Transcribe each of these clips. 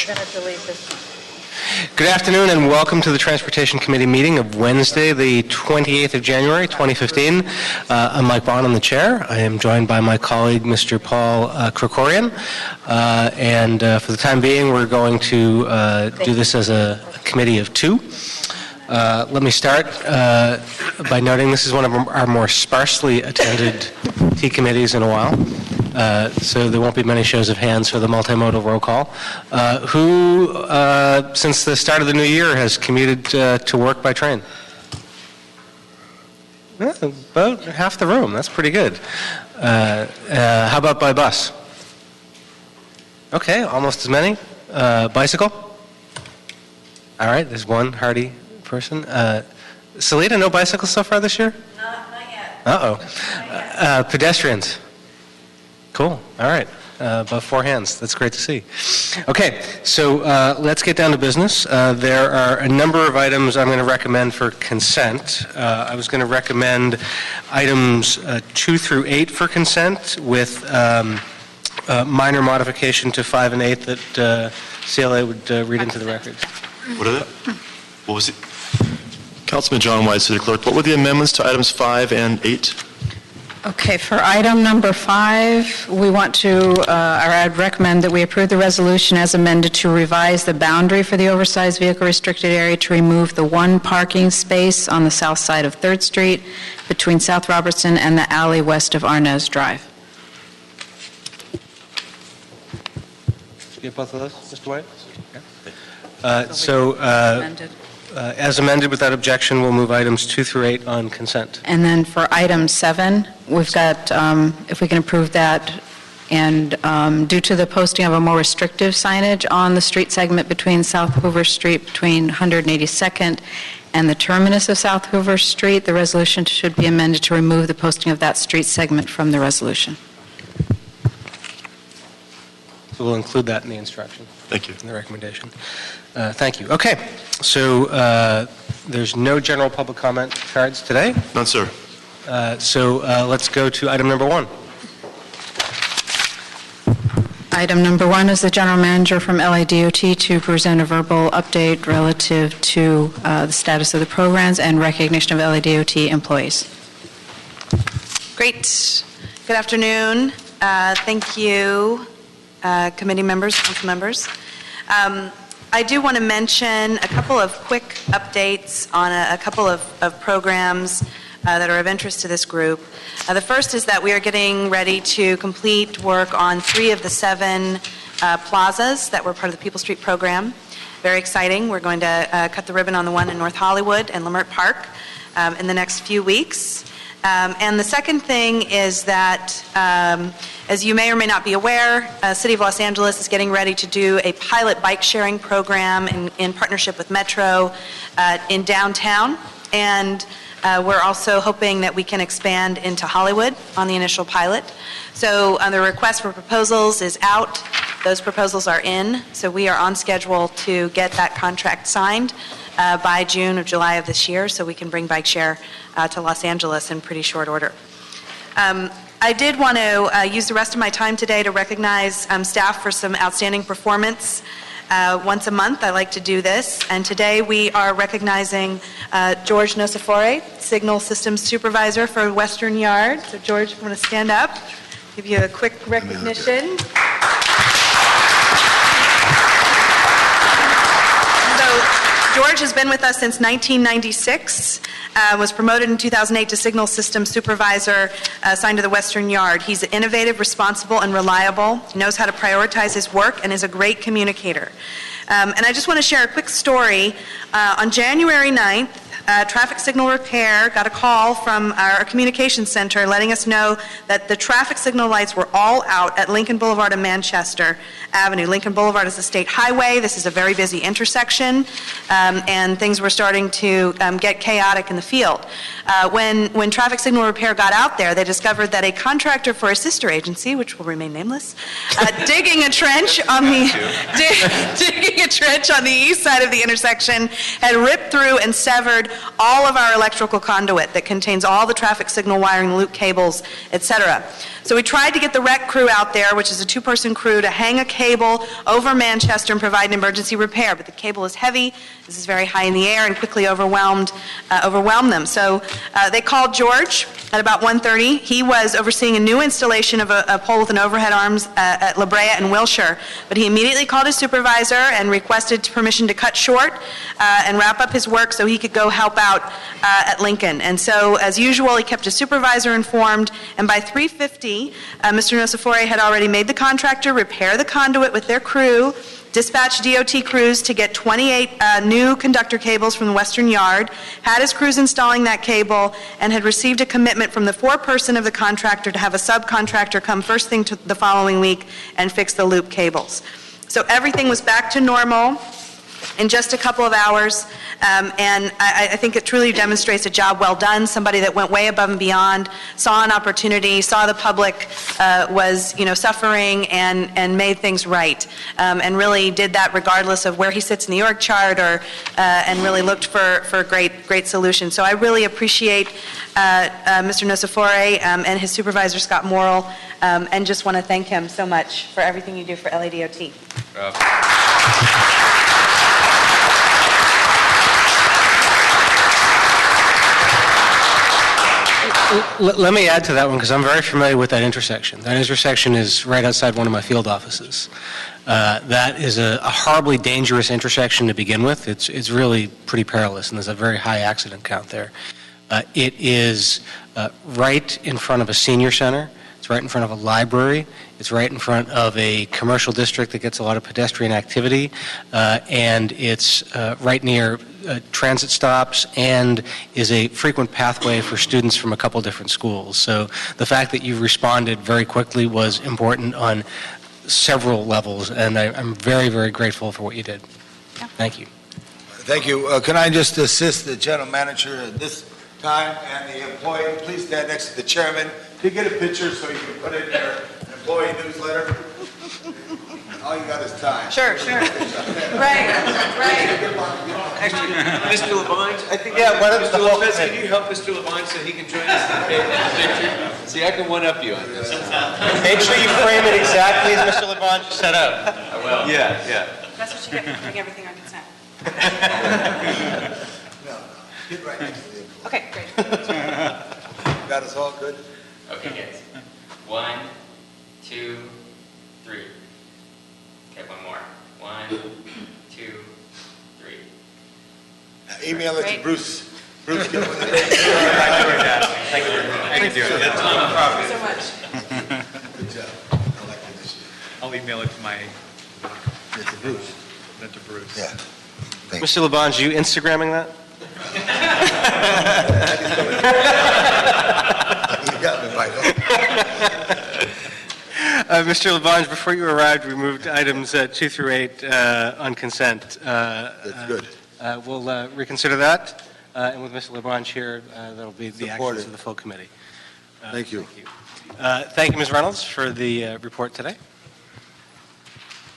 Shh. Good afternoon and welcome to the Transportation Committee meeting of Wednesday, the 28th of January, 2015. I'm Mike Bond, I'm the chair. I am joined by my colleague, Mr. Paul Krikorian. And for the time being, we're going to do this as a committee of two. Let me start by noting this is one of our more sparsely attended T committees in a while. So there won't be many shows of hands for the multimodal roll call. Who, since the start of the new year, has commuted to work by train? Yeah, about half the room. That's pretty good. How about by bus? Okay, almost as many. Bicycle? All right, there's one hardy person. Salita, no bicycles so far this year? Not yet. Uh-oh. Pedestrians? Cool. All right. About four hands. That's great to see. Okay, so let's get down to business. There are a number of items I'm going to recommend for consent. I was going to recommend items 2 through 8 for consent with minor modification to 5 and 8 that CLA would read into the record. What are they? What was it? Councilman John White, City Clerk, what were the amendments to items 5 and 8? Okay, for item number 5, we want to, or I'd recommend that we approve the resolution as amended to revise the boundary for the oversized vehicle restricted area to remove the one parking space on the south side of 3rd Street between South Robertson and the alley west of Arnez Drive. Did you get both of those, Mr. White? Yeah. As amended without objection, we'll move items 2 through 8 on consent. And then for item 7, we've got, if we can approve that, and due to the posting of a more restrictive signage on the street segment between South Hoover Street between 182nd and the terminus of South Hoover Street, the resolution should be amended to remove the posting of that street segment from the resolution. So we'll include that in the instruction. Thank you. In the recommendation. Thank you. Okay, so there's no general public comment cards today. None, sir. So let's go to item number 1. Item number 1 is the general manager from LADOT to present a verbal update relative to the status of the programs and recognition of LADOT employees. Great. Good afternoon. Thank you, committee members, council members. I do want to mention a couple of quick updates on a couple of programs that are of interest to this group. The first is that we are getting ready to complete work on 3 of the 7 plazas that were part of the People Street program. Very exciting. We're going to cut the ribbon on the one in North Hollywood and Leimert Park in the next few weeks. And the second thing is that, as you may or may not be aware, City of Los Angeles is getting ready to do a pilot bike sharing program in partnership with Metro in downtown. And we're also hoping that we can expand into Hollywood on the initial pilot. So the request for proposals is out. Those proposals are in. So we are on schedule to get that contract signed by June or July of this year, so we can bring bike share to Los Angeles in pretty short order. I did want to use the rest of my time today to recognize staff for some outstanding performance. Once a month, I like to do this, and today we are recognizing George Nosifore, Signal Systems Supervisor for Western Yard. So George, I'm going to stand up, give you a quick recognition. George has been with us since 1996, was promoted in 2008 to Signal Systems Supervisor, assigned to the Western Yard. He's innovative, responsible, and reliable. He knows how to prioritize his work and is a great communicator. And I just want to share a quick story. On January 9th, Traffic Signal Repair got a call from our communications center letting us know that the traffic signal lights were all out at Lincoln Boulevard and Manchester Avenue. Lincoln Boulevard is a state highway. This is a very busy intersection, and things were starting to get chaotic in the field. When Traffic Signal Repair got out there, they discovered that a contractor for a sister agency, which will remain nameless, digging a trench on the east side of the intersection, had ripped through and severed all of our electrical conduit that contains all the traffic signal wiring, loop cables, etc. So So we tried to get the rec crew out there, which is a two-person crew, to hang a cable over Manchester and provide an emergency repair. But the cable is heavy, this is very high in the air, and quickly overwhelmed them. So they called George at about 1:30. He was overseeing a new installation of a pole with an overhead arms at La Brea and Wilshire. But he immediately called his supervisor and requested permission to cut short and wrap up his work so he could go help out at Lincoln. And so, as usual, he kept his supervisor informed, and by 3:50, Mr. Nosifore had already made the contractor repair the conduit with their crew, dispatch DOT crews to get 28 new conductor cables from the Western Yard, had his crews installing that cable, and had received a commitment from the foreperson of the contractor to have a subcontractor come first thing to the following week and fix the loop cables. So everything was back to normal in just a couple of hours, and I think it truly demonstrates a job well done, somebody that went way above and beyond, saw an opportunity, saw the public was suffering, and made things right, and really did that regardless of where he sits in the org chart, and really looked for great solutions. So I really appreciate Mr. Nosifore and his supervisor, Scott Morrill, and just want to thank him so much for everything you do for LADOT. Let me add to that one, because I'm very familiar with that intersection. That intersection is right outside one of my field offices. That is a horribly dangerous intersection to begin with. It's really pretty perilous, and there's a very high accident count there. It is right in front of a senior center. It's right in front of a library. It's right in front of a commercial district that gets a lot of pedestrian activity, and it's right near transit stops and is a frequent pathway for students from a couple different schools. So the fact that you responded very quickly was important on several levels, and I'm very, very grateful for what you did. Yeah. Thank you. Thank you. Can I just assist the general manager at this time and the employee? Please stand next to the chairman to get a picture so you can put it in your employee newsletter. All you got is time. Sure. Right. Actually, Mr. Levine, I think. Yeah, why don't Mr. Lopez, can you help Mr. Levine so he can join us in the picture? See, I can one-up you on this. Make sure you frame it exactly as Mr. Levine just set up. I will. Yeah. That's what you get for putting everything on consent. No, get right next to the employee. Okay, great. Got us all good? Okay, guys. 1, 2, 3. Okay, one more. 1, 2, 3. Email it to Great. Bruce. Bruce, get with it. Thank you very much. Thank you. Thank you so much. Good job. I like the initiative. I'll email it to my, It's to Bruce. to Bruce. Yeah. Mr. Levine, are you Instagramming that? You got me, Michael. Mr. Levine, before you arrived, we moved items 2 through 8 on consent. That's good. We'll reconsider that, and with Mr. Levine here, that'll be the Support actions it. of the full committee. Thank you. Thank you, Ms. Reynolds, for the report today.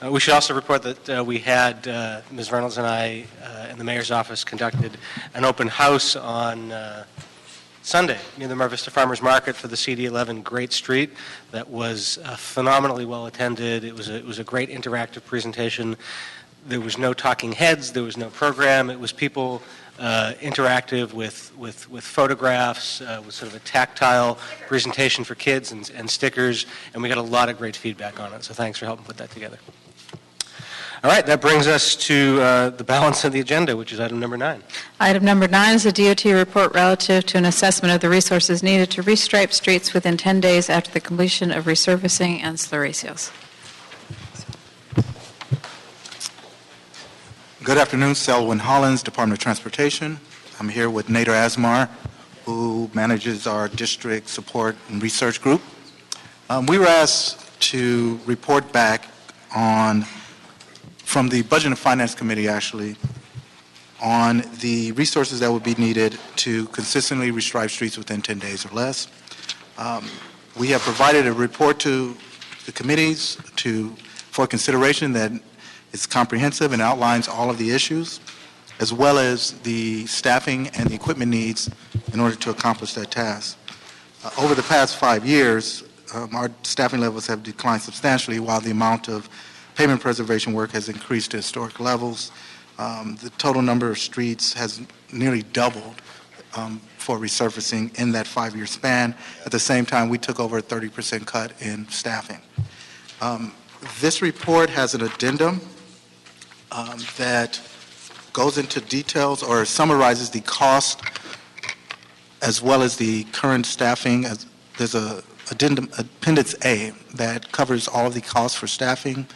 We should also report that we had, Ms. Reynolds and I, in the mayor's office, conducted an open house on Sunday near the Mar Vista Farmers Market for the CD11 Great Street. That was phenomenally well attended. It was a great interactive presentation. There was no talking heads. There was no program. It was people interactive with photographs, with sort of a tactile presentation for kids and stickers, and we got a lot of great feedback on it. So thanks for helping put that together. All right, that brings us to the balance of the agenda, which is item number 9. Item number 9 is a DOT report relative to an assessment of the resources needed to restripe streets within 10 days after the completion of resurfacing and slurry seals. Good afternoon, Selwyn Hollins, Department of Transportation. I'm here with Nader Asmar, who manages our district support and research group. We were asked to report back from the Budget and Finance Committee, actually, on the resources that would be needed to consistently restripe streets within 10 days or less. We have provided a report to the committees for consideration that is comprehensive and outlines all of the issues, as well as the staffing and the equipment needs in order to accomplish that task. Over the past 5 years, our staffing levels have declined substantially while the amount of pavement preservation work has increased to historic levels. The total number of streets has nearly doubled for resurfacing in that 5-year span. At the same time, we took over a 30% cut in staffing. This report has an addendum that goes into details or summarizes the cost as well as the current staffing. There's a addendum, Appendix A, that covers all of the costs for staffing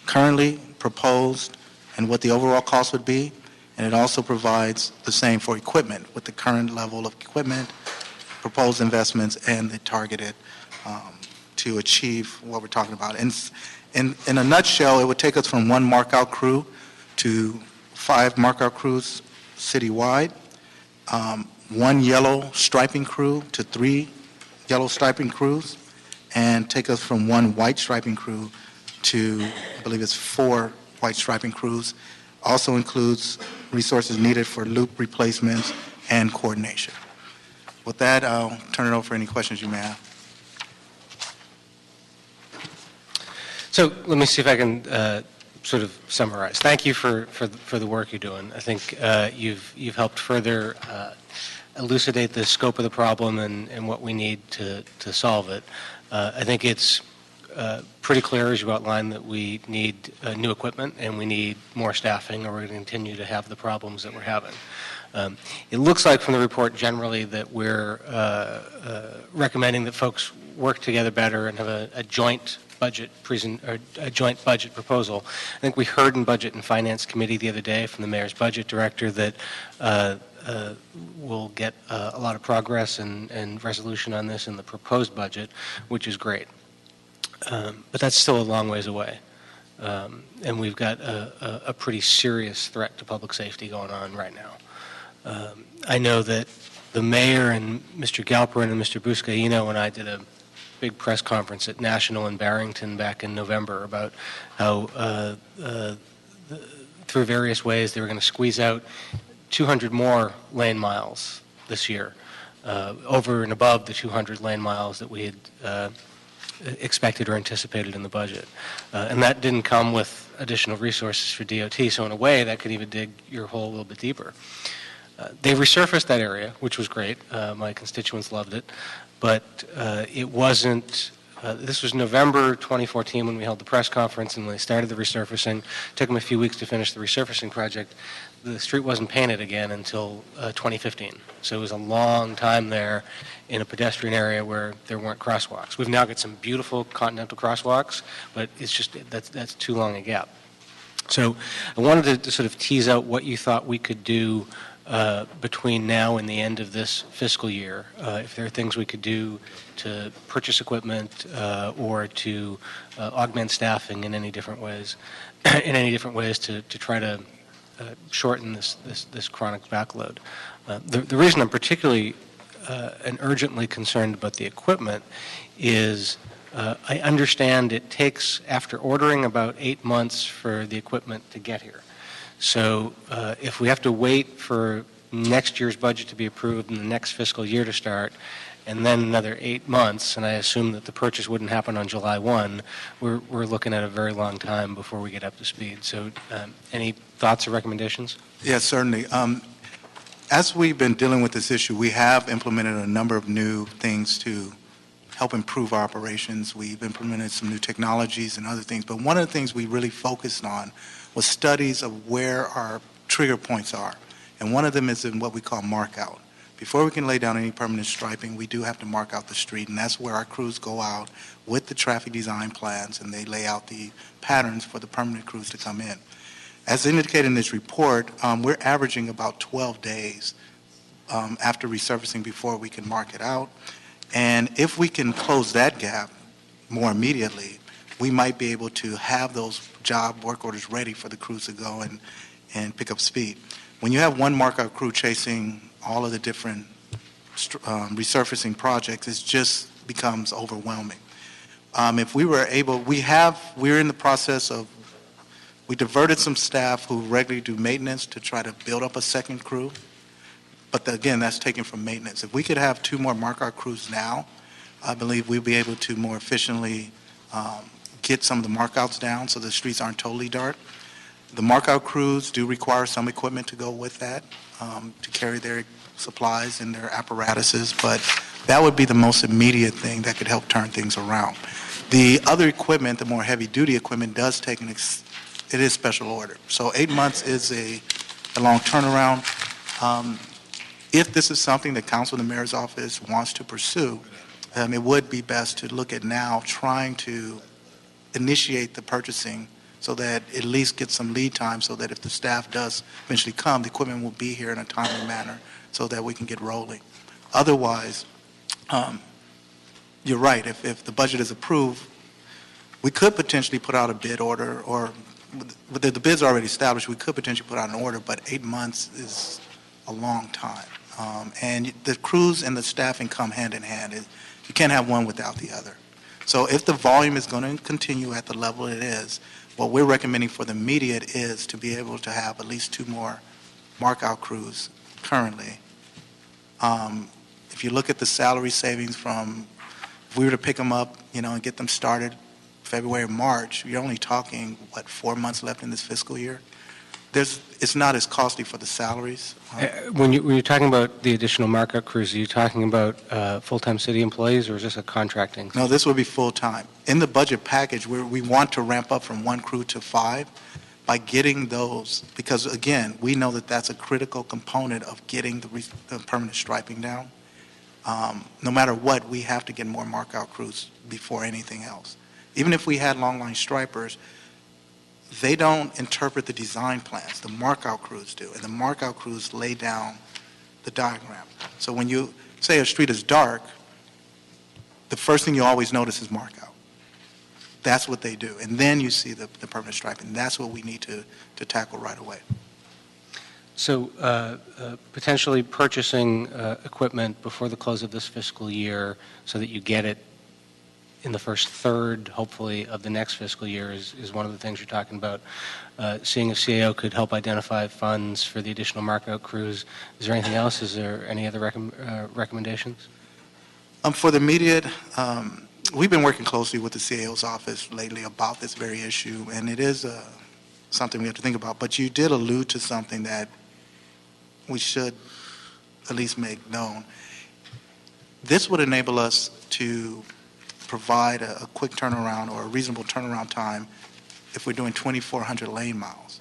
currently proposed and what the overall cost would be. And it also provides the same for equipment with the current level of equipment, proposed investments, and the targeted to achieve what we're talking about. In a nutshell, it would take us from 1 markout crew to 5 markout crews citywide, 1 yellow striping crew to 3 yellow striping crews, and take us from 1 white striping crew to, I believe it's 4 white striping crews. Also includes resources needed for loop replacements and coordination. With that, I'll turn it over for any questions you may have. So let me see if I can sort of summarize. Thank you for the work you're doing. I think you've helped further elucidate the scope of the problem and what we need to solve it. I think it's pretty clear, as you outlined, that we need new equipment and we need more staffing, or we're going to continue to have the problems that we're having. It looks like from the report generally that we're recommending that folks work together better and have a joint budget proposal. I think we heard in Budget and Finance Committee the other day from the Mayor's Budget Director that we'll get a lot of progress and resolution on this in the proposed budget, which is great. But that's still a long ways away. And we've got a pretty serious threat to public safety going on right now. I know that the mayor and Mr. Galperin and Mr. Buscaino and I did a big press conference at National in Barrington back in November about how through various ways they were going to squeeze out 200 more lane miles this year, over and above the 200 lane miles that we had expected or anticipated in the budget. And that didn't come with additional resources for DOT, so in a way that could even dig your hole a little bit deeper. They resurfaced that area, which was great. My constituents loved it, but it wasn't, this was November 2014 when we held the press conference and when they started the resurfacing. It took them a few weeks to finish the resurfacing project. The street wasn't painted again until 2015. So it was a long time there in a pedestrian area where there weren't crosswalks. We've now got some beautiful continental crosswalks, but it's just, that's too long a gap. So I wanted to sort of tease out what you thought we could do between now and the end of this fiscal year, if there are things we could do to purchase equipment or to augment staffing in any different ways, to try to shorten this chronic backload. The reason I'm particularly and urgently concerned about the equipment is I understand it takes, after ordering, about 8 months for the equipment to get here. So if we have to wait for next year's budget to be approved and the next fiscal year to start, and then another 8 months, and I assume that the purchase wouldn't happen on July 1, we're looking at a very long time before we get up to speed. So any thoughts or recommendations? Yes, certainly. As we've been dealing with this issue, we have implemented a number of new things to help improve our operations. We've implemented some new technologies and other things, but one of the things we really focused on was studies of where our trigger points are. And one of them is in what we call mark out. Before we can lay down any permanent striping, we do have to mark out the street, and that's where our crews go out with the traffic design plans, and they lay out the patterns for the permanent crews to come in. As indicated in this report, we're averaging about 12 days after resurfacing before we can mark it out. And if we can close that gap more immediately, we might be able to have those job work orders ready for the crews to go and pick up speed. When you have one markout crew chasing all of the different resurfacing projects, it just becomes overwhelming. If we were able, we're in the process of, we diverted some staff who regularly do maintenance to try to build up a second crew. But again, that's taken from maintenance. If we could have 2 more markout crews now, I believe we'll be able to more efficiently get some of the markouts down so the streets aren't totally dark. The markout crews do require some equipment to go with that, to carry their supplies and their apparatuses, but that would be the most immediate thing that could help turn things around. The other equipment, the more heavy-duty equipment, does take it is special order. So 8 months is a long turnaround. If this is something that Council and the Mayor's Office wants to pursue, it would be best to look at now trying to initiate the purchasing so that at least get some lead time so that if the staff does eventually come, the equipment will be here in a timely manner so that we can get rolling. Otherwise, you're right. If the budget is approved, we could potentially put out a bid order, or the bid's already established, we could potentially put out an order, but 8 months is a long time. And the crews and the staffing come hand in hand. You can't have one without the other. So if the volume is going to continue at the level it is, what we're recommending for the immediate is to be able to have at least 2 more mark-out crews currently. If you look at the salary savings from, if we were to pick them up, and get them started February or March, you're only talking, 4 months left in this fiscal year? It's not as costly for the salaries. When you're talking about the additional markup crews, are you talking about full-time city employees, or is this a contracting? No, this would be full-time. In the budget package, we want to ramp up from 1 crew to 5 by getting those, because again, we know that that's a critical component of getting the permanent striping down. No matter what, we have to get more mark-out crews before anything else. Even if we had long-line stripers, they don't interpret the design plans. The mark-out crews do, and the mark-out crews lay down the diagram. So when you say a street is dark, the first thing you always notice is mark-out. That's what they do. And then you see the permanent striping. That's what we need to tackle right away. So potentially purchasing equipment before the close of this fiscal year so that you get it in the first third, hopefully, of the next fiscal year is one of the things you're talking about. Seeing if CAO could help identify funds for the additional mark-out crews. Is there anything else? Is there any other recommendations? For the immediate, we've been working closely with the CAO's office lately about this very issue, and it is something we have to think about. But you did allude to something that we should at least make known. This would enable us to provide a quick turnaround or a reasonable turnaround time if we're doing 2,400 lane miles.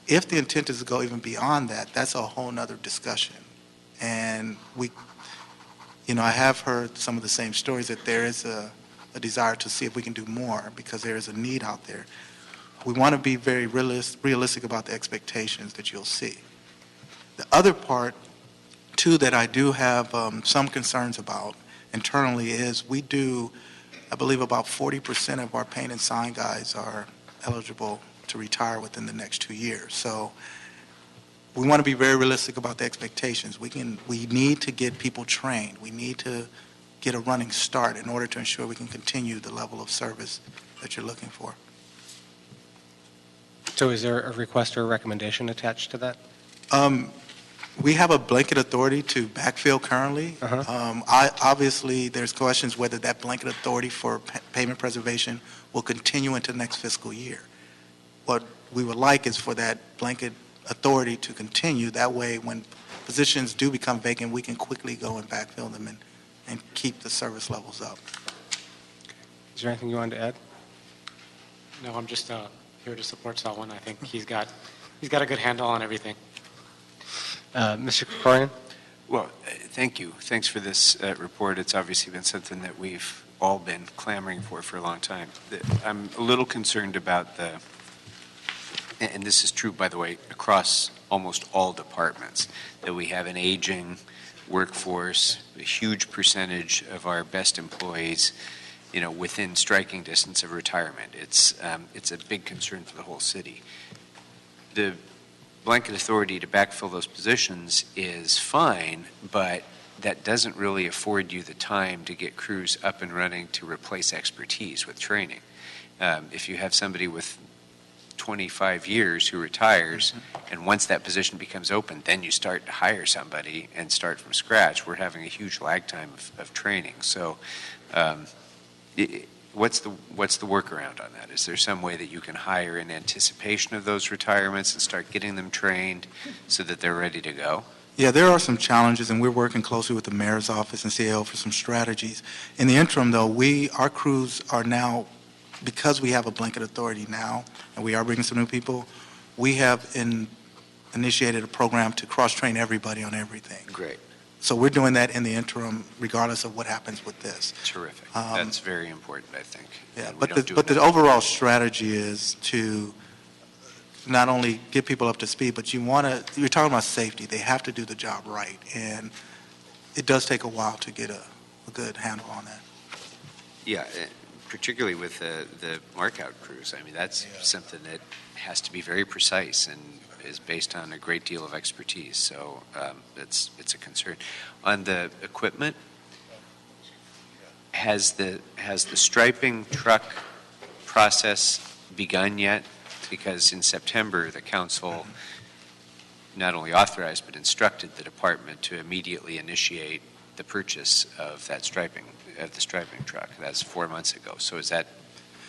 If the intent is to go even beyond that, that's a whole nother discussion. And I have heard some of the same stories that there is a desire to see if we can do more because there is a need out there. We want to be very realistic about the expectations that you'll see. The other part, too, that I do have some concerns about internally is we do, I believe about 40% of our paint and sign guys are eligible to retire within the next 2 years. So we want to be very realistic about the expectations. We need to get people trained. We need to get a running start in order to ensure we can continue the level of service that you're looking for. So is there a request or a recommendation attached to that? We have a blanket authority to backfill currently. Obviously, there's questions whether that blanket authority for pavement preservation will continue into next fiscal year. What we would like is for that blanket authority to continue. That way, when positions do become vacant, we can quickly go and backfill them and keep the service levels up. Is there anything you wanted to add? No, I'm just here to support Selwyn. I think he's got a good handle on everything. Mr. Krikorian? Well, thank you. Thanks for this report. It's obviously been something that we've all been clamoring for a long time. I'm a little concerned about and this is true, by the way, across almost all departments, that we have an aging workforce, a huge percentage of our best employees, within striking distance of retirement. It's a big concern for the whole city. The blanket authority to backfill those positions is fine, but that doesn't really afford you the time to get crews up and running to replace expertise with training. If you have somebody with 25 years who retires, and once that position becomes open, then you start to hire somebody and start from scratch. We're having a huge lag time of training. So what's the workaround on that? Is there some way that you can hire in anticipation of those retirements and start getting them trained so that they're ready to go? Yeah, there are some challenges, and we're working closely with the mayor's office and CAO for some strategies. In the interim, though, our crews are now, because we have a blanket authority now, and we are bringing some new people, we have initiated a program to cross-train everybody on everything. Great. So we're doing that in the interim, regardless of what happens with this. Terrific. That's very important, I think. Yeah, but the overall strategy is to not only get people up to speed, but you're talking about safety. They have to do the job right, and it does take a while to get a good handle on that. Yeah, particularly with the markout crews. I mean, that's something that has to be very precise and is based on a great deal of expertise. So it's a concern. On the equipment, has the striping truck process begun yet? Because in September, the council not only authorized but instructed the department to immediately initiate the purchase of the striping truck. That's 4 months ago. So is that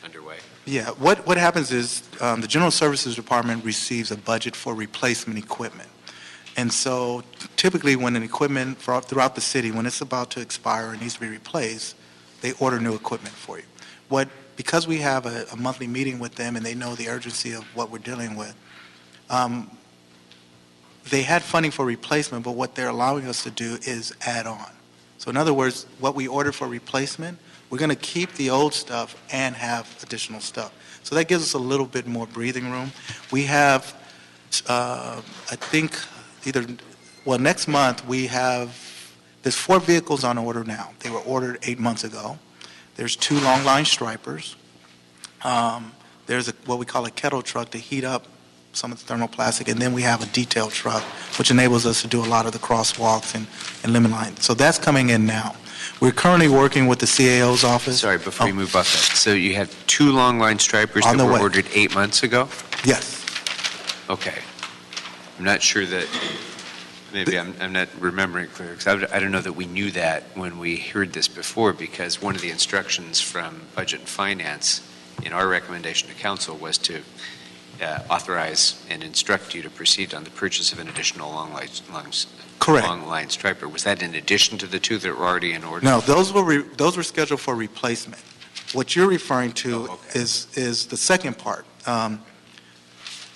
underway? Yeah. What happens is the General Services Department receives a budget for replacement equipment. And so typically when an equipment throughout the city, when it's about to expire and needs to be replaced, they order new equipment for you. Because we have a monthly meeting with them and they know the urgency of what we're dealing with, they had funding for replacement, but what they're allowing us to do is add on. So in other words, what we ordered for replacement, we're going to keep the old stuff and have additional stuff. So that gives us a little bit more breathing room. We have, I think, next month there's 4 vehicles on order now. They were ordered 8 months ago. There's 2 long line stripers. There's what we call a kettle truck to heat up some of the thermoplastic, and then we have a detail truck, which enables us to do a lot of the crosswalks and lemon lines. So that's coming in now. We're currently working with the CAO's office. Sorry, before you move off that. So you have 2 long line stripers that were ordered 8 months ago? Yes. Okay. I'm not sure that, maybe I'm not remembering it clearly, because I don't know that we knew that when we heard this before, because one of the instructions from Budget and Finance in our recommendation to Council was to authorize and instruct you to proceed on the purchase of an additional long line striper. Was that in addition to the 2 that were already in order? No, those were scheduled for replacement. What you're referring to is the second part.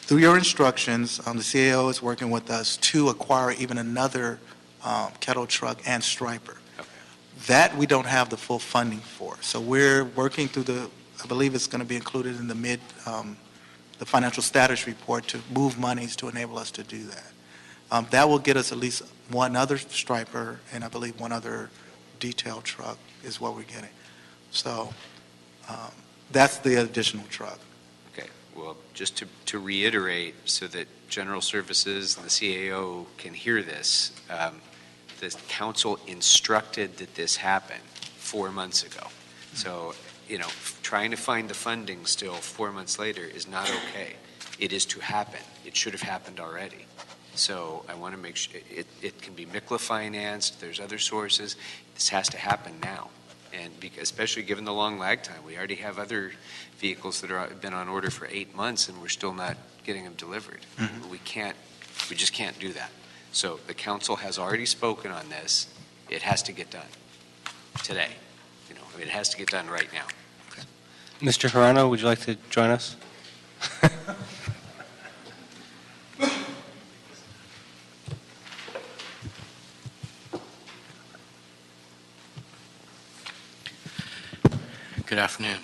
Through your instructions, the CAO is working with us to acquire even another kettle truck and striper. Okay. That we don't have the full funding for. So we're working through I believe it's going to be included in the financial status report to move monies to enable us to do that. That will get us at least one other striper and I believe one other detail truck is what we're getting. So that's the additional truck. Okay. Well, just to reiterate so that General Services and the CAO can hear this, the council instructed that this happen 4 months ago. So, trying to find the funding still 4 months later is not okay. It is to happen. It should have happened already. So I want to make sure it can be MICLA financed. There's other sources. This has to happen now. And especially given the long lag time, we already have other vehicles that have been on order for 8 months and we're still not getting them delivered. Mm-hmm. We just can't do that. So the council has already spoken on this. It has to get done today. It has to get done right now. Okay. Mr. Hirano, would you like to join us? Good afternoon.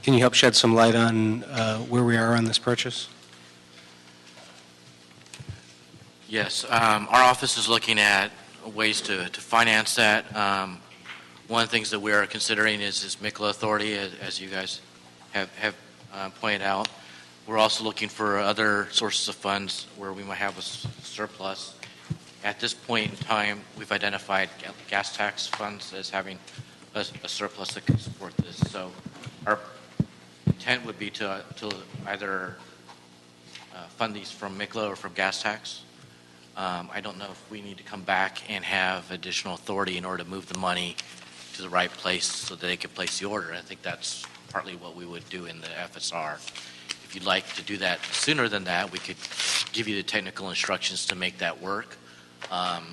Can you help shed some light on where we are on this purchase? Yes, our office is looking at ways to finance that. One of the things that we are considering is MICLA authority, as you guys have pointed out. We're also looking for other sources of funds where we might have a surplus. At this point in time, we've identified gas tax funds as having a surplus that can support this. So our intent would be to either fund these from MICLA or from gas tax. I don't know if we need to come back and have additional authority in order to move the money to the right place so that they can place the order. I think that's partly what we would do in the FSR. If you'd like to do that sooner than that, we could give you the technical instructions to make that work, and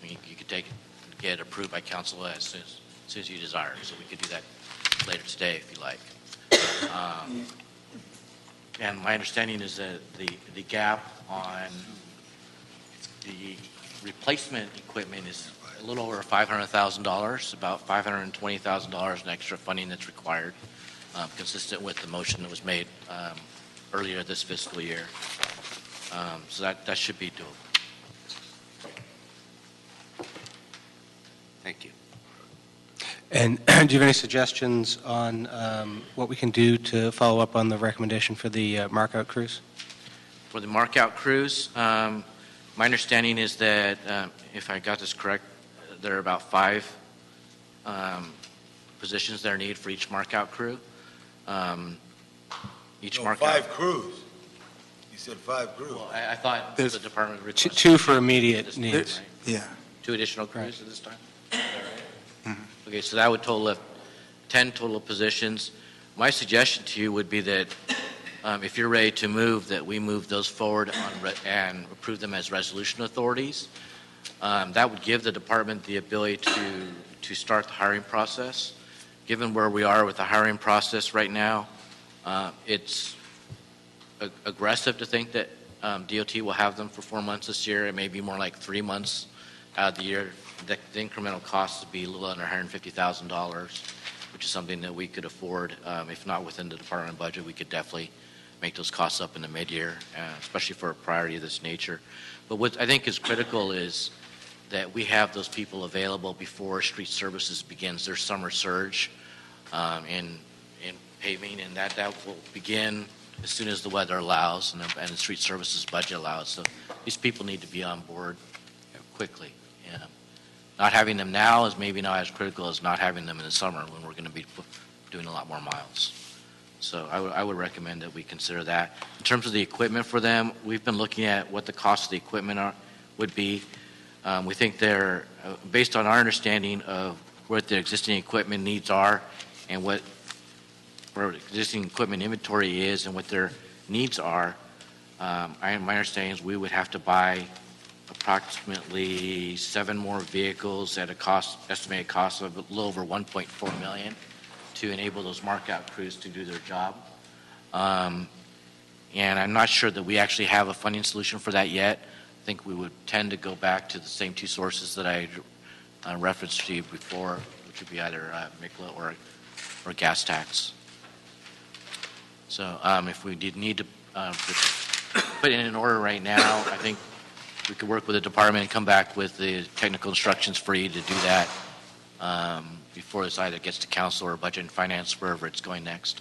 you could get it approved by council as soon as you desire. So we could do that later today if you like. And my understanding is that the gap on the replacement equipment is a little over $500,000, about $520,000 in extra funding that's required, consistent with the motion that was made earlier this fiscal year. So that should be doable. Thank you. And do you have any suggestions on what we can do to follow up on the recommendation for the markout cruise? For the markout crews, my understanding is that, if I got this correct, there are about 5 positions that are needed for each markout crew. Each markout. 5 crews. You said 5 crews. Well, I thought the department requested 2 for immediate needs. Right? Yeah. 2 additional crews Right. at this time? Is that right? Okay, so that would total up 10 total positions. My suggestion to you would be that if you're ready to move, that we move those forward and approve them as resolution authorities. That would give the department the ability to start the hiring process. Given where we are with the hiring process right now, it's aggressive to think that DOT will have them for 4 months this year. It may be more like 3 months out of the year. The incremental cost would be a little under $150,000, which is something that we could afford. If not within the department budget, we could definitely make those costs up in the mid-year, especially for a priority of this nature. But what I think is critical is that we have those people available before street services begins their summer surge in paving, and that will begin as soon as the weather allows and the street services budget allows. So these people need to be on board quickly. Not having them now is maybe not as critical as not having them in the summer when we're going to be doing a lot more miles. So I would recommend that we consider that. In terms of the equipment for them, we've been looking at what the cost of the equipment would be. We think they're, based on our understanding of what their existing equipment needs are and what our existing equipment inventory is and what their needs are, my understanding is we would have to buy approximately 7 more vehicles at a estimated cost of a little over $1.4 million to enable those markout crews to do their job. And I'm not sure that we actually have a funding solution for that yet. I think we would tend to go back to the same 2 sources that I referenced to you before, which would be either MICLA or gas tax. So if we did need to put it in order right now, I think we could work with the department and come back with the technical instructions for you to do that before this either gets to council or budget and finance, wherever it's going next.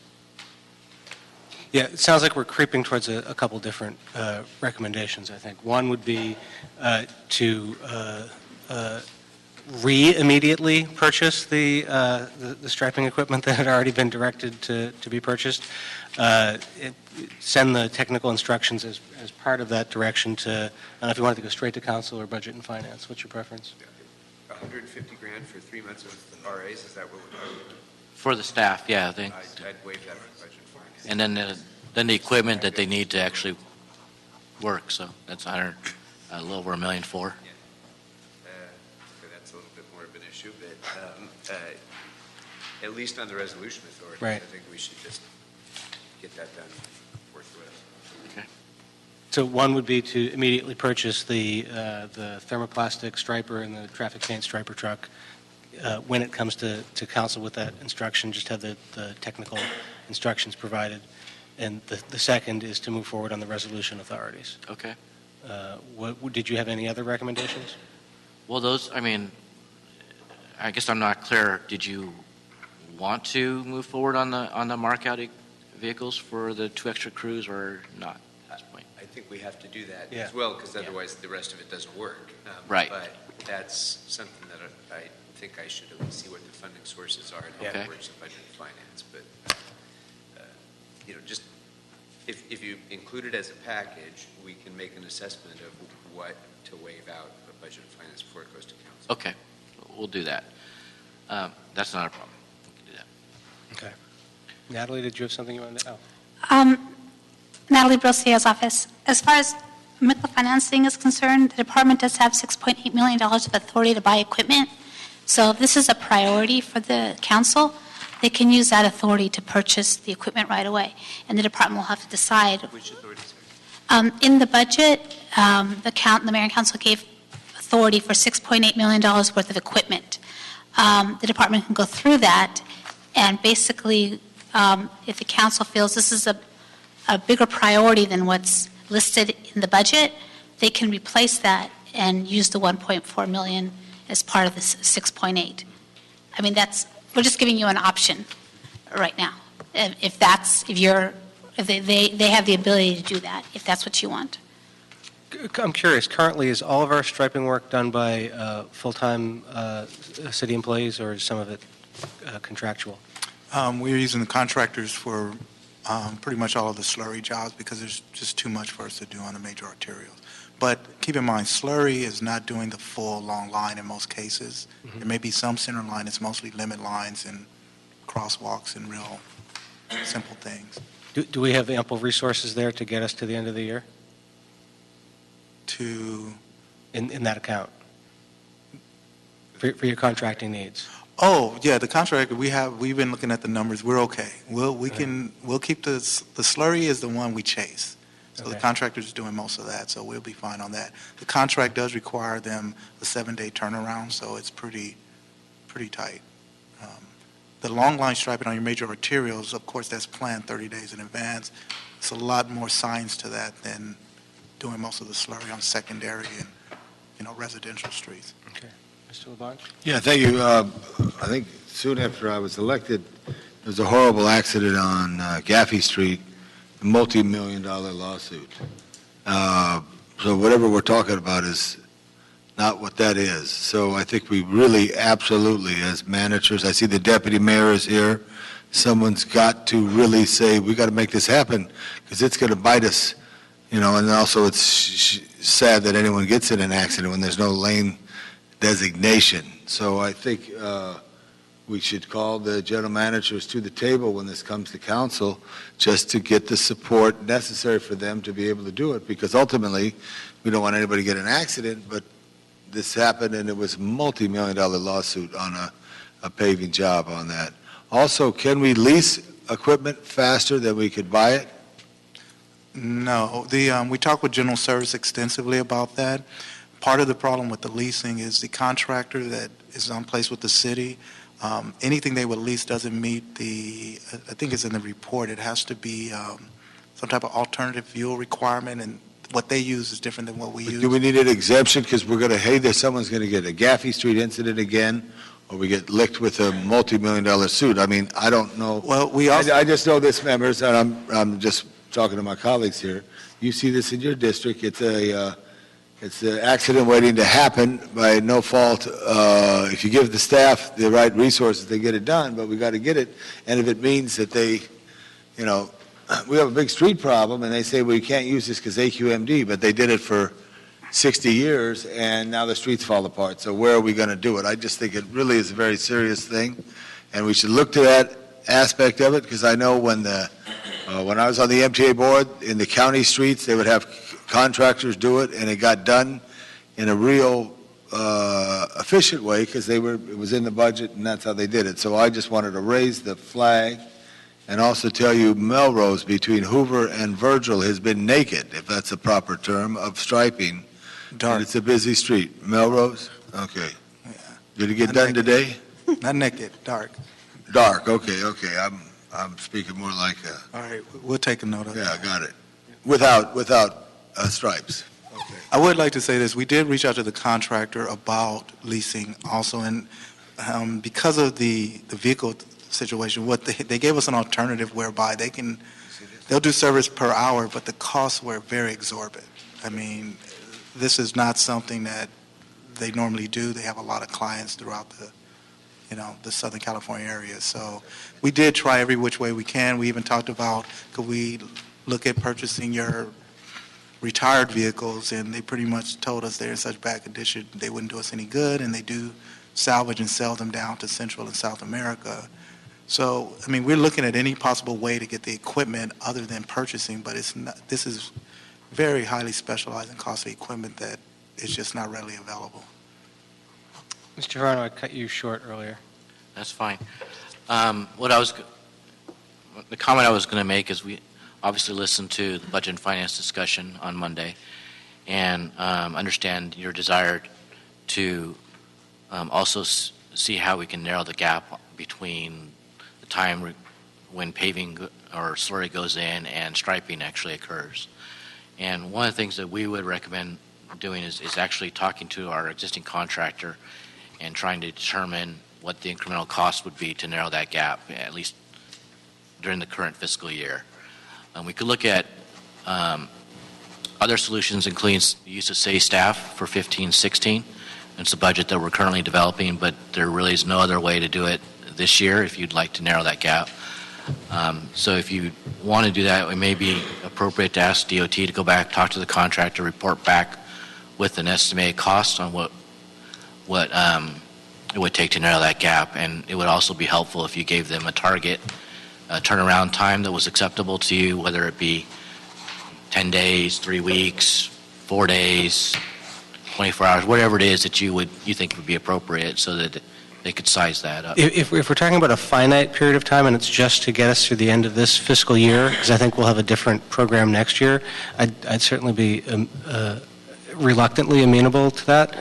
Yeah, it sounds like we're creeping towards a couple different recommendations, I think. One would be to immediately purchase the striping equipment that had already been directed to be purchased. Send the technical instructions as part of that direction to, I don't know if you wanted to go straight to council or budget and finance. What's your preference? $150,000 for 3 months of RAs, is that what we're For the staff, yeah, I think. I'd waive that for budget and finance. And then the equipment that they need to actually work, so that's a little over $1.4 million. So that's a little bit more of an issue, but at least on the resolution authority, Right. I think we should just get that done forthwith. Okay. So one would be to immediately purchase the thermoplastic striper and the traffic paint striper truck. When it comes to council with that instruction, just have the technical instructions provided. And the second is to move forward on the resolution authorities. Okay. Did you have any other recommendations? Well, those, I mean, I guess I'm not clear. Did you want to move forward on the markout vehicles for the 2 extra crews or not at this point? I think we have to do that Yeah. as well, because otherwise the rest of it doesn't work. Right. But that's something that I think I should at least see what the funding sources are and how Okay. it works in budget and finance. But just, if you include it as a package, we can make an assessment of what to waive out of budget and finance before it goes to council. Okay, we'll do that. That's not a problem. We can do that. Okay. Natalie, did you have something you wanted to add? Natalie Brosier's office. As far as microfinancing is concerned, the department does have $6.8 million of authority to buy equipment. So if this is a priority for the council, they can use that authority to purchase the equipment right away. And the department will have to decide. Which authorities? In the budget, the mayor and council gave authority for $6.8 million worth of equipment. The department can go through that, and basically, if the council feels this is a bigger priority than what's listed in the budget, they can replace that and use the 1.4 million as part of the 6.8. I mean, we're just giving you an option right now. If they have the ability to do that, if that's what you want. I'm curious, currently, is all of our striping work done by full-time city employees, or is some of it contractual? We're using the contractors for pretty much all of the slurry jobs because there's just too much for us to do on the major arterials. But keep in mind, Slurry is not doing the full long line in most cases. Mm-hmm. There may be some center line. It's mostly limit lines and crosswalks and real simple things. Do we have ample resources there to get us to the end of the year? In that account? For your contracting needs? Oh, yeah, the contractor, we've been looking at the numbers. We're okay. We'll keep the Slurry is the one we chase. So the contractor's doing most of that, so we'll be fine on that. The contract does require them a 7-day turnaround, so it's pretty tight. The long line striping on your major arterials, of course, that's planned 30 days in advance. It's a lot more science to that than doing most of the Slurry on secondary and residential streets. Okay. Mr. Labange? Yeah, thank you. I think soon after I was elected, there was a horrible accident on Gaffey Street, a multi-million-dollar lawsuit. So whatever we're talking about is not what that is. So I think we really absolutely, as managers, I see the deputy mayor is here. Someone's got to really say, we got to make this happen because it's going to bite us. And also it's sad that anyone gets in an accident when there's no lane designation. So I think we should call the general managers to the table when this comes to council just to get the support necessary for them to be able to do it, because ultimately we don't want anybody to get in an accident, but this happened and it was a multi-million-dollar lawsuit on a paving job on that. Also, can we lease equipment faster than we could buy it? No. We talked with General Service extensively about that. Part of the problem with the leasing is the contractor that is on place with the city. Anything they would lease doesn't meet I think it's in the report, it has to be some type of alternative fuel requirement, and what they use is different than what we use. Do we need an exemption because we're going to, someone's going to get a Gaffey Street incident again, or we get licked with a multi-million-dollar suit? I mean, I don't know. Well, I just know this, members, and I'm just talking to my colleagues here. You see this in your district. It's an accident waiting to happen by no fault. If you give the staff the right resources, they get it done, but we got to get it. And if it means that they, we have a big street problem, and they say, well, you can't use this because AQMD, but they did it for 60 years, and now the streets fall apart. So where are we going to do it? I just think it really is a very serious thing, and we should look to that aspect of it, because I know when I was on the MTA board, in the county streets, they would have contractors do it, and it got done in a real efficient way because it was in the budget, and that's how they did it. So I just wanted to raise the flag and also tell you Melrose between Hoover and Virgil has been naked, if that's a proper term, of striping. Dark. It's a busy street. Melrose? Okay. Yeah. Did it get done today? Not naked, dark. Dark, okay. I'm speaking more like All right, we'll take a note of that. yeah, got it. Without stripes. Okay. I would like to say this. We did reach out to the contractor about leasing also, and because of the vehicle situation, they gave us an alternative whereby they'll do service per hour, but the costs were very exorbitant. I mean, this is not something that they normally do. They have a lot of clients throughout the Southern California area. So we did try every which way we can. We even talked about, could we look at purchasing your retired vehicles, and they pretty much told us they're in such bad condition they wouldn't do us any good, and they do salvage and sell them down to Central and South America. So, I mean, we're looking at any possible way to get the equipment other than purchasing, but this is very highly specialized and costly equipment that is just not readily available. Mr. Verno, I cut you short earlier. That's fine. The comment I was going to make is we obviously listened to the budget and finance discussion on Monday and understand your desire to also see how we can narrow the gap between the time when paving or slurry goes in and striping actually occurs. And one of the things that we would recommend doing is actually talking to our existing contractor and trying to determine what the incremental cost would be to narrow that gap, at least during the current fiscal year. We could look at other solutions, including the use of city staff for 15-16. It's a budget that we're currently developing, but there really is no other way to do it this year if you'd like to narrow that gap. So if you want to do that, it may be appropriate to ask DOT to go back, talk to the contractor, report back with an estimated cost on what it would take to narrow that gap. And it would also be helpful if you gave them a target turnaround time that was acceptable to you, whether it be 10 days, 3 weeks, 4 days, 24 hours, whatever it is that you think would be appropriate, so that they could size that up. If we're talking about a finite period of time and it's just to get us through the end of this fiscal year, because I think we'll have a different program next year, I'd certainly be reluctantly amenable to that.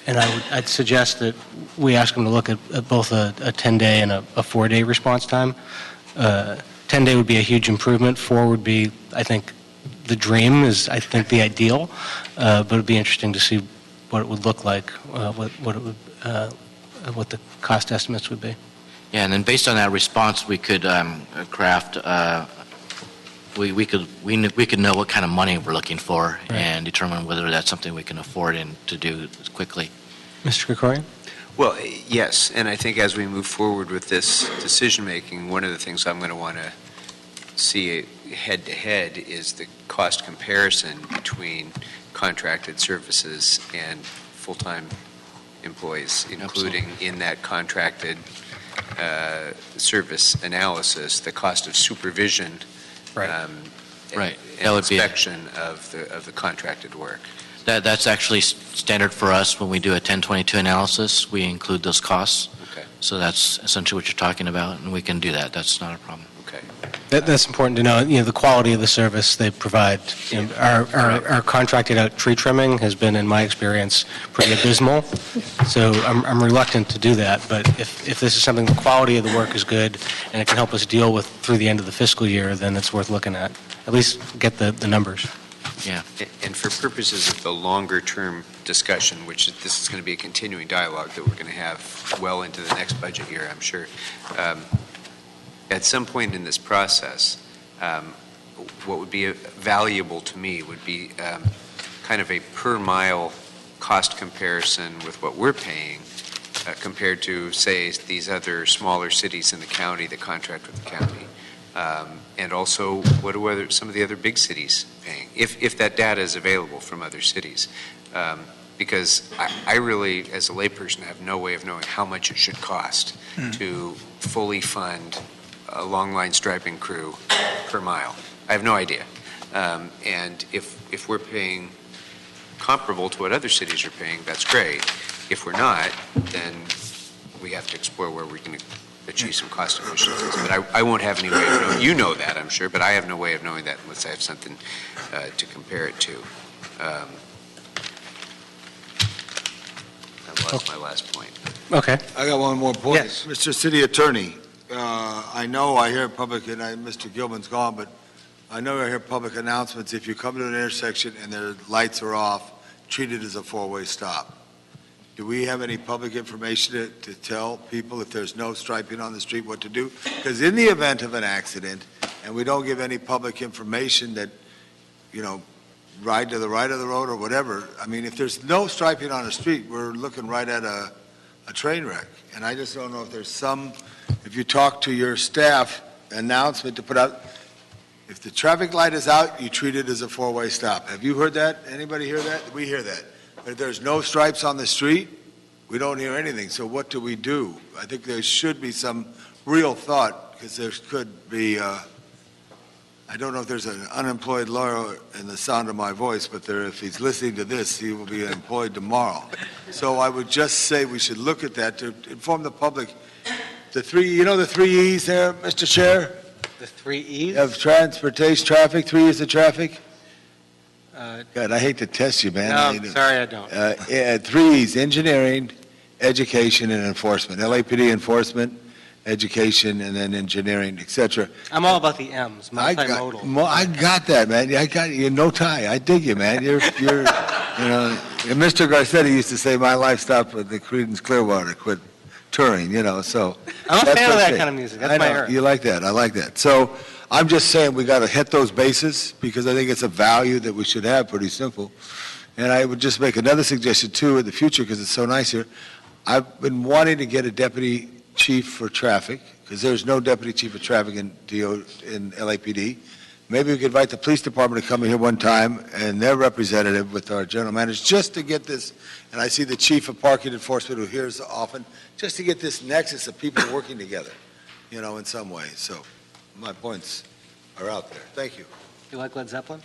And I'd suggest that we ask them to look at both a 10-day and a 4-day response time. 10-day would be a huge improvement. 4 would be, I think, the dream is, I think, the ideal. But it'd be interesting to see what it would look like, what the cost estimates would be. Yeah, and then based on that response, we could craft. We could know what kind of money we're looking for, right, and determine whether that's something we can afford and to do quickly. Mr. Krikorian? Well, yes, and I think as we move forward with this decision-making, one of the things I'm going to want to see head-to-head is the cost comparison between contracted services and full-time employees, including Absolutely. In that contracted service analysis, the cost of supervision, right, right. And inspection of the contracted work. That's actually standard for us when we do a 1022 analysis. We include those costs. Okay. So that's essentially what you're talking about, and we can do that. That's not a problem. Okay. That's important to know. The quality of the service they provide. Our contracted out tree trimming has been, in my experience, pretty abysmal. So I'm reluctant to do that. But if this is something, the quality of the work is good, and it can help us deal with through the end of the fiscal year, then it's worth looking at. At least get the numbers. Yeah. And for purposes of the longer-term discussion, which this is going to be a continuing dialogue that we're going to have well into the next budget year, I'm sure. At some point in this process, what would be valuable to me would be kind of a per-mile cost comparison with what we're paying compared to, say, these other smaller cities in the county that contract with the county. And also, what are some of the other big cities paying, if that data is available from other cities? Because I really, as a layperson, have no way of knowing how much it should cost to fully fund a long-line striping crew per mile. I have no idea. And if we're paying comparable to what other cities are paying, that's great. If we're not, then we have to explore where we can achieve some cost efficiencies. But I won't have any way of knowing. You know that, I'm sure, but I have no way of knowing that unless I have something to compare it to. I lost my last point. Okay. I got one more point. Yes. Mr. City Attorney, I know I hear public, and Mr. Gilman's gone, but I know I hear public announcements. If you come to an intersection and their lights are off, treat it as a four-way stop. Do we have any public information to tell people if there's no striping on the street what to do? Because in the event of an accident, and we don't give any public information that, ride to the right of the road or whatever. I mean, if there's no striping on a street, we're looking right at a train wreck. And I just don't know if there's some, if you talk to your staff, announcement to put out, if the traffic light is out, you treat it as a four-way stop. Have you heard that? Anybody hear that? We hear that. But if there's no stripes on the street, we don't hear anything. So what do we do? I think there should be some real thought, because there could be, I don't know if there's an unemployed lawyer in the sound of my voice, but if he's listening to this, he will be employed tomorrow. So I would just say we should look at that to inform the public. The three E's there, Mr. Chair? The 3 E's? Of transportation, traffic, 3 E's of traffic? God, I hate to test you, man. No, sorry, I don't. 3 E's, engineering, education, and enforcement. LAPD enforcement, education, and then engineering, et cetera. I'm all about the M's, multimodal. I got that, man. I got you. No tie. I dig you, man. You're you know, and Mr. Garcetti used to say, my life stopped with the Creedence Clearwater, quit touring, so. I'm a fan of that okay. kind of music. I That's my know. era. You like that. I like that. So I'm just saying we got to hit those bases, because I think it's a value that we should have, pretty simple. And I would just make another suggestion, too, in the future, because it's so nice here. I've been wanting to get a deputy chief for traffic, because there's no deputy chief of traffic in LAPD. Maybe we could invite the police department to come in here one time, and their representative with our general manager, just to get this, and I see the chief of parking enforcement who hears often, just to get this nexus of people working together, in some way. So my points are out there. Thank you. You like Led Zeppelin?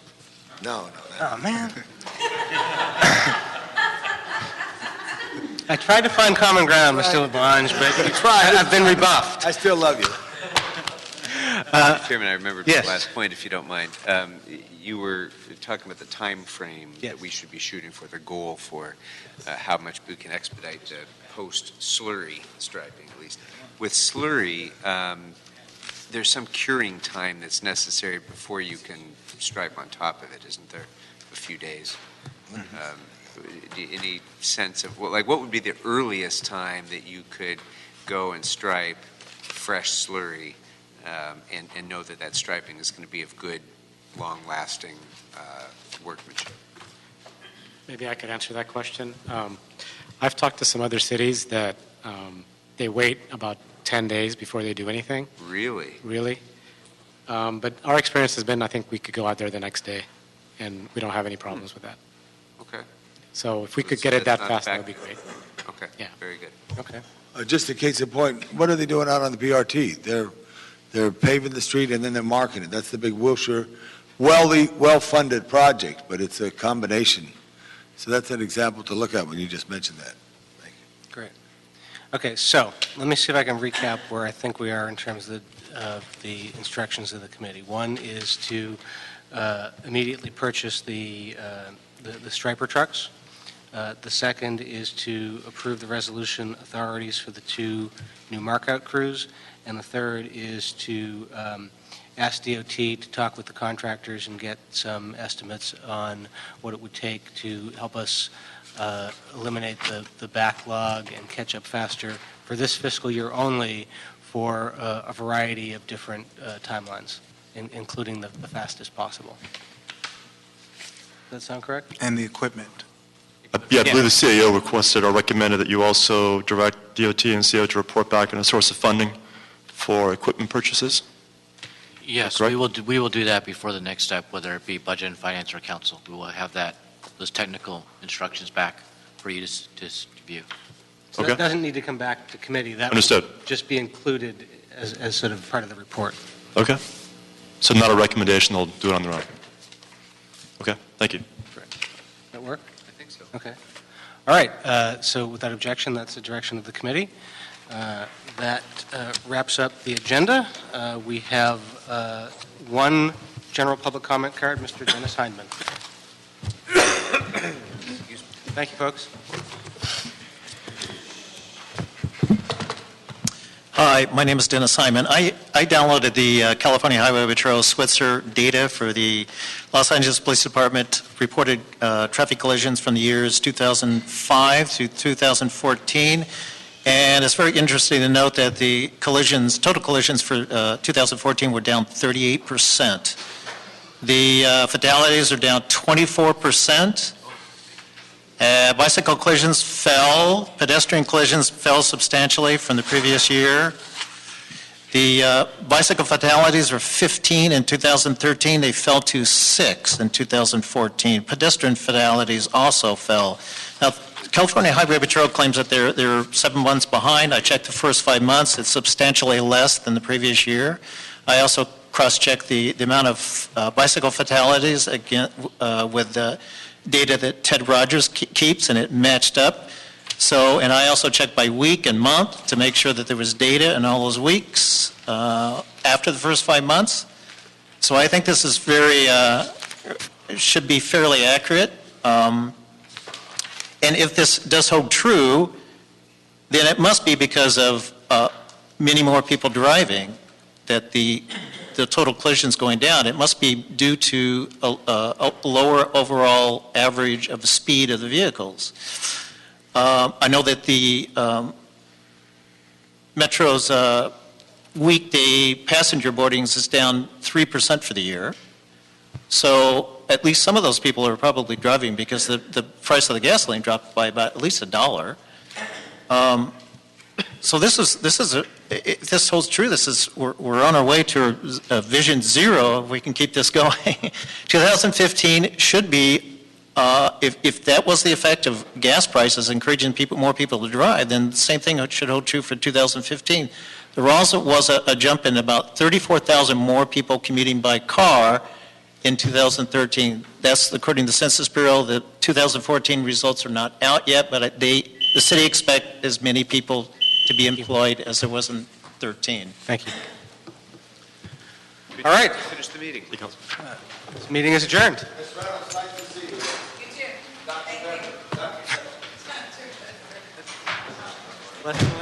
No. Oh, man. I tried to find common ground, Mr. LaBonge, but I've been rebuffed. I still love you. Chairman, I remembered yes. the last point, if you don't mind. You were talking about the time frame that we should be shooting for, the goal for how much we can expedite the post-slurry striping, at least. With slurry, there's some curing time that's necessary before you can stripe on top of it, isn't there? A few days. Any sense of, what would be the earliest time that you could go and stripe fresh slurry and know that striping is going to be of good, long-lasting workmanship? Maybe I could answer that question. I've talked to some other cities that they wait about 10 days before they do anything. Really? Really. But our experience has been, I think we could go out there the next day, and we don't have any problems with that. Okay. So if we could get it that fast, that would be great. Okay. Yeah. Very good. Okay. Just a case in point, what are they doing out on the BRT? They're paving the street and then they're marking it. That's the big Wilshire, well-funded project, but it's a combination. So that's an example to look at when you just mentioned that. Thank you. Great. Okay, so let me see if I can recap where I think we are in terms of the instructions of the committee. One is to immediately purchase the striper trucks. The second is to approve the resolution authorities for the 2 new markout crews. And the third is to ask DOT to talk with the contractors and get some estimates on what it would take to help us eliminate the backlog and catch up faster for this fiscal year only for a variety of different timelines, including the fastest possible. Does that sound correct? And the equipment. Yeah, I believe the CAO requested or recommended that you also direct DOT and CAO to report back on a source of funding for equipment purchases. Yes, correct? we will do that before the next step, whether it be budget and finance or council. We will have those technical instructions back for you to view. So Okay. that doesn't need to come back to committee. That Understood. would just be included as sort of part of the report. Okay. So not a recommendation, they'll do it on their own. Okay, thank you. That work? I think so. Okay. All right. So without objection, that's the direction of the committee. That wraps up the agenda. We have one general public comment card, Mr. Dennis Hindman. Thank you, folks. Hi, my name is Dennis Hyman. I downloaded the California Highway Patrol Switzer data for the Los Angeles Police Department reported traffic collisions from the years 2005 to 2014. And it's very interesting to note that the total collisions for 2014 were down 38%. The fatalities are down 24%. Bicycle collisions fell, pedestrian collisions fell substantially from the previous year. The bicycle fatalities were 15 in 2013. They fell to 6 in 2014. Pedestrian fatalities also fell. Now, California Highway Patrol claims that they're 7 months behind. I checked the first 5 months. It's substantially less than the previous year. I also cross-checked the amount of bicycle fatalities again with the data that Ted Rogers keeps, and it matched up. So, and I also checked by week and month to make sure that there was data in all those weeks after the first 5 months. So I think this is should be fairly accurate. And if this does hold true, then it must be because of many more people driving that the total collisions going down. It must be due to a lower overall average of the speed of the vehicles. I know that the Metro's weekday passenger boardings is down 3% for the year. So at least some of those people are probably driving because the price of the gasoline dropped by about at least $1. So if this holds true, we're on our way to a vision zero if we can keep this going. 2015 should be, if that was the effect of gas prices encouraging more people to drive, then the same thing should hold true for 2015. There also was a jump in about 34,000 more people commuting by car in 2013. That's according to the Census Bureau. The 2014 results are not out yet, but the city expects as many people to be employed as there was in 13. Thank you. All right. Finish the meeting. This meeting is adjourned. You too.